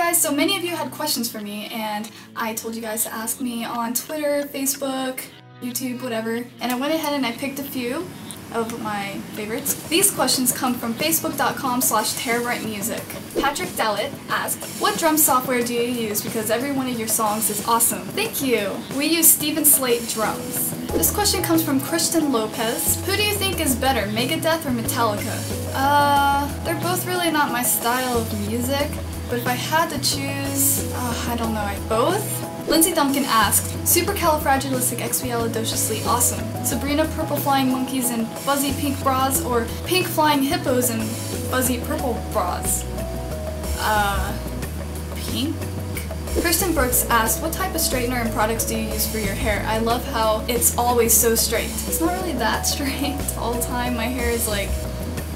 guys, so many of you had questions for me and I told you guys to ask me on Twitter, Facebook, YouTube, whatever, and I went ahead and I picked a few of my favorites. These questions come from facebook.com/TeraBrite Music. Patrick Dallett asked, what drum software do you use because every one of your songs is awesome? Thank you! We use Steven Slate drums. This question comes from Christian Lopez. Who do you think is better, Megadeth or Metallica? They're both really not my style of music, but if I had to choose, I don't know, both? Lindsay Duncan asked, Supercalifragilisticexpialidociously awesome. Sabrina Purple Flying Monkeys in Fuzzy Pink Bras or Pink Flying Hippos in Fuzzy Purple Bras? Pink? Kristen Brooks asked, what type of straightener and products do you use for your hair? I love how it's always so straight. It's not really that straight all the time. My hair is like,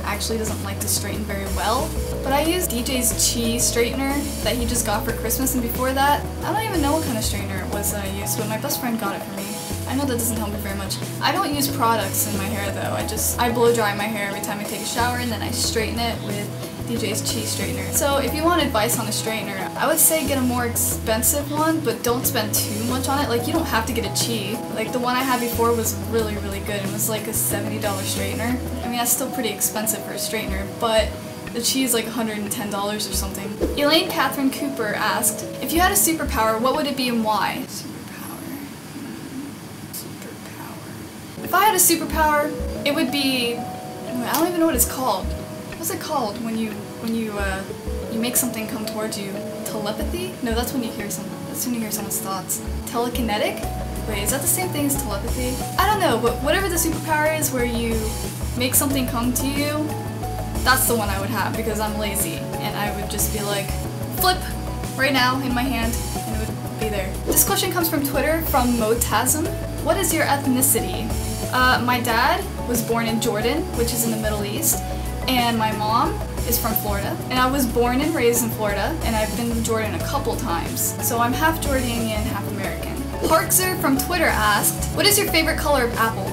actually doesn't like to straighten very well. But I use DJ's Chi straightener that he just got for Christmas, and before that, I don't even know what kind of straightener it was that I used, but my best friend got it for me. I know that doesn't help me very much. I don't use products in my hair though, I blow dry my hair every time I take a shower and then I straighten it with DJ's Chi straightener. So if you want advice on a straightener, I would say get a more expensive one, but don't spend too much on it. Like, you don't have to get a Chi. Like, the one I had before was really, really good. It was like a $70 straightener. I mean, that's still pretty expensive for a straightener, but the Chi is like $110 or something. Elaine Catherine Cooper asked, if you had a superpower, what would it be and why? Superpower. If I had a superpower, it would be, I don't even know what it's called. What's it called when you make something come towards you? Telepathy? No, that's when you hear someone's thoughts. Telekinetic? Wait, is that the same thing as telepathy? I don't know, but whatever the superpower is where you make something come to you, that's the one I would have because I'm lazy and I would just be like, flip right now in my hand and it would be there. This question comes from Twitter from Motasm. What is your ethnicity? My dad was born in Jordan, which is in the Middle East, and my mom is from Florida, and I was born and raised in Florida, and I've been to Jordan a couple times, so I'm half Jordanian, half American. Parkzer from Twitter asked, what is your favorite color of apple?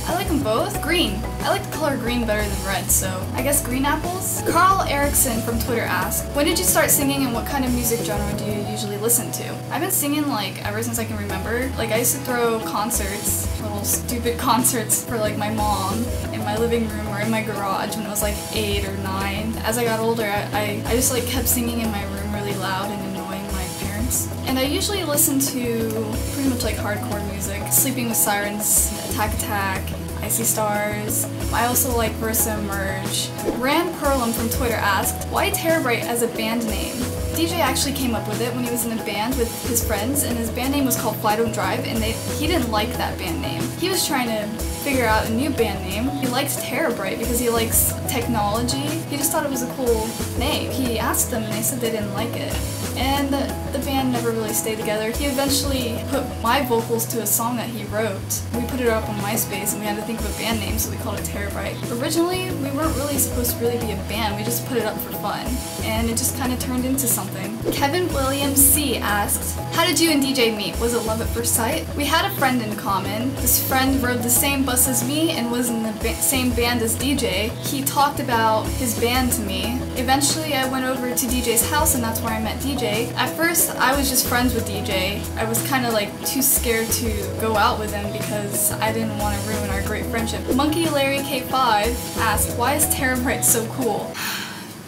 I like them both. Green. I like the color green better than red, so I guess green apples? Carl Erickson from Twitter asked, when did you start singing and what kind of music genre do you usually listen to? I've been singing like ever since I can remember. Like, I used to throw concerts, little stupid concerts for like my mom in my living room or in my garage when I was like 8 or 9. As I got older, I just like kept singing in my room really loud and annoying my parents. And I usually listen to pretty much like hardcore music. Sleeping with Sirens, Attack Attack, Icy Stars. I also like Versa Emerge. Rand Perlum from Twitter asked, why TeraBrite as a band name? DJ actually came up with it when he was in a band with his friends, and his band name was called Fly Don't Drive, and he didn't like that band name. He was trying to figure out a new band name. He liked TeraBrite because he likes technology. He just thought it was a cool name. He asked them and they said they didn't like it. And the band never really stayed together. He eventually put my vocals to a song that he wrote. We put it up on MySpace and we had to think of a band name, so we called it TeraBrite. Originally, we weren't really supposed to really be a band, we just put it up for fun. And it just kind of turned into something. Kevin Williams C. asked, how did you and DJ meet? Was it love at first sight? We had a friend in common. This friend rode the same bus as me and was in the same band as DJ. He talked about his band to me. Eventually, I went over to DJ's house and that's where I met DJ. At first, I was just friends with DJ. I was kind of like too scared to go out with him because I didn't want to ruin our great friendship. Monkey Larry K5 asked, why is TeraBrite so cool?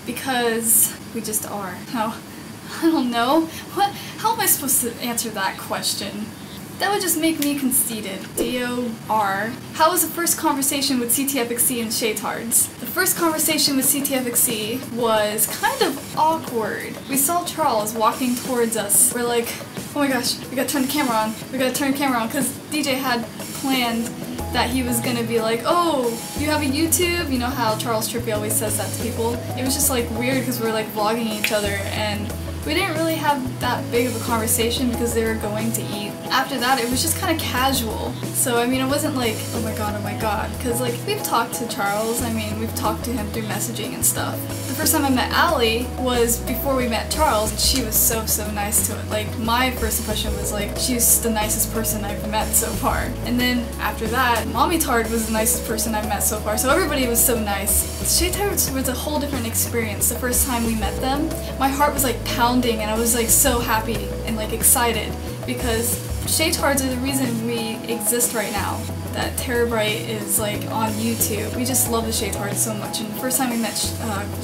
Because we just are. No, I don't know. How am I supposed to answer that question? That would just make me conceited. D.O.R. How was the first conversation with CTFXC and Shaytards? The first conversation with CTFXC was kind of awkward. We saw Charles walking towards us. We're like, oh my gosh, we gotta turn the camera on. We gotta turn the camera on, because DJ had planned that he was gonna be like, oh, you have a YouTube? You know how Charles Trippy always says that to people? It was just like weird because we were like vlogging each other, and we didn't really have that big of a conversation because they were going to eat. After that, it was just kind of casual. So, I mean, it wasn't like, oh my god, because like, we've talked to Charles, I mean, we've talked to him through messaging and stuff. The first time I met Allie was before we met Charles, and she was so nice to it. Like, my first impression was like, she's the nicest person I've met so far. And then after that, Mommy Tard was the nicest person I've met so far, so everybody was so nice. Shaytards was a whole different experience. The first time we met them, my heart was like pounding bounding, and I was like so happy and like excited because Shaytards are the reason we exist right now. That TeraBrite is like on YouTube. We just love the Shaytards so much, and the first time we met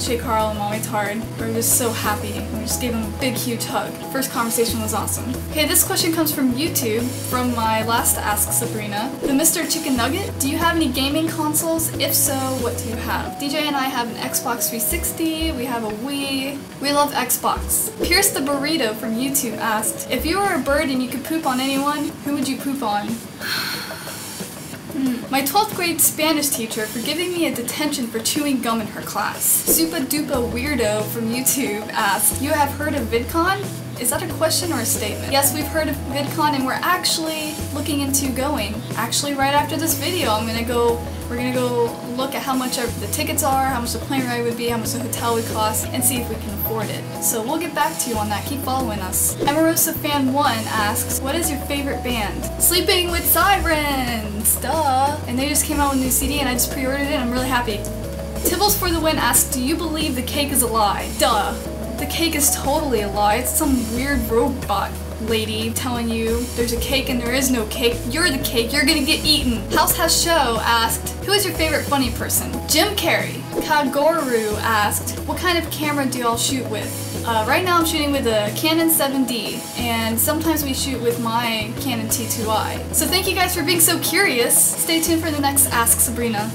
Shay Carl and Mommy Tard, we were just so happy. We just gave them a big huge hug. First conversation was awesome. Okay, this question comes from YouTube, from my last Ask Sabrina. The Mr. Chicken Nugget, do you have any gaming consoles? If so, what do you have? DJ and I have an Xbox 360, we have a Wii. We love Xbox. Pierce the Burrito from YouTube asked, if you were a bird and you could poop on anyone, who would you poop on? My 12th grade Spanish teacher for giving me a detention for chewing gum in her class. Super Duper Weirdo from YouTube asked, you have heard of VidCon? Is that a question or a statement? Yes, we've heard of VidCon and we're actually looking into going. Actually, right after this video, we're gonna go look at how much the tickets are, how much the plane ride would be, how much the hotel would cost, and see if we can afford it. So we'll get back to you on that. Keep following us. Emerosa Fan 1 asks, what is your favorite band? Sleeping with Sirens! Duh! And they just came out with a new CD and I just pre-ordered it and I'm really happy. Tibbles for the Win asks, do you believe the cake is a lie? Duh! The cake is totally a lie. It's some weird robot lady telling you there's a cake and there is no cake. You're the cake. You're gonna get eaten. House Has Show asked, who is your favorite funny person? Jim Carrey. Kagoru asked, what kind of camera do y'all shoot with? Right now I'm shooting with a Canon 7D, and sometimes we shoot with my Canon T2i. So thank you guys for being so curious. Stay tuned for the next Ask Sabrina.